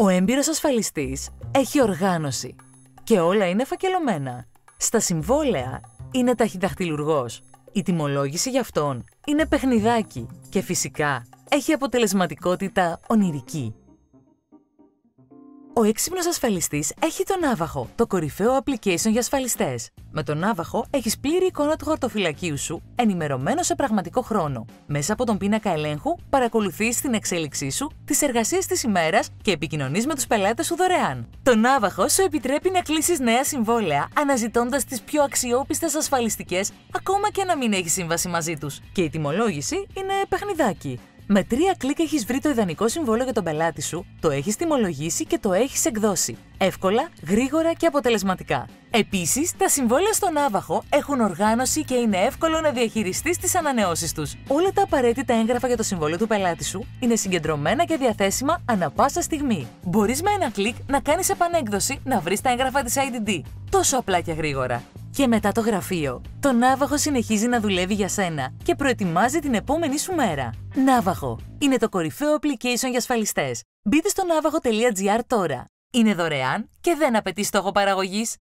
Ο έμπειρος ασφαλιστής έχει οργάνωση και όλα είναι φακελωμένα. Στα συμβόλαια είναι ταχυδαχτυλουργός. Η τιμολόγηση για αυτόν είναι παιχνιδάκι και φυσικά έχει αποτελεσματικότητα ονειρική. Ο έξυπνος ασφαλιστής έχει το Navajo, το κορυφαίο application για ασφαλιστές. Με το Navajo έχεις πλήρη εικόνα του χαρτοφυλακίου σου, ενημερωμένο σε πραγματικό χρόνο. Μέσα από τον πίνακα ελέγχου παρακολουθείς την εξέλιξή σου, τις εργασίες της ημέρας και επικοινωνείς με τους πελάτες σου δωρεάν. Το Navajo σου επιτρέπει να κλείσεις νέα συμβόλαια αναζητώντας τις πιο αξιόπιστες ασφαλιστικές, ακόμα και να μην έχεις σύμβαση μαζί τους. Και η τιμολόγηση είναι παιχνιδάκι. Με 3 κλικ έχεις βρει το ιδανικό συμβόλαιο για τον πελάτη σου, το έχεις τιμολογήσει και το έχεις εκδώσει. Εύκολα, γρήγορα και αποτελεσματικά. Επίσης, τα συμβόλαια στο Navajo έχουν οργάνωση και είναι εύκολο να διαχειριστείς τις ανανεώσεις τους. Όλα τα απαραίτητα έγγραφα για το συμβόλαιο του πελάτη σου είναι συγκεντρωμένα και διαθέσιμα ανά πάσα στιγμή. Μπορείς με ένα κλικ να κάνεις επανέκδοση, να βρεις τα έγγραφα της IDD. Τόσο απλά και γρήγορα. Και μετά το γραφείο, το Navajo συνεχίζει να δουλεύει για σένα και προετοιμάζει την επόμενη σου μέρα. Navajo είναι το κορυφαίο application για ασφαλιστές. Μπείτε στο navajo.gr τώρα. Είναι δωρεάν και δεν απαιτεί στόχο παραγωγής.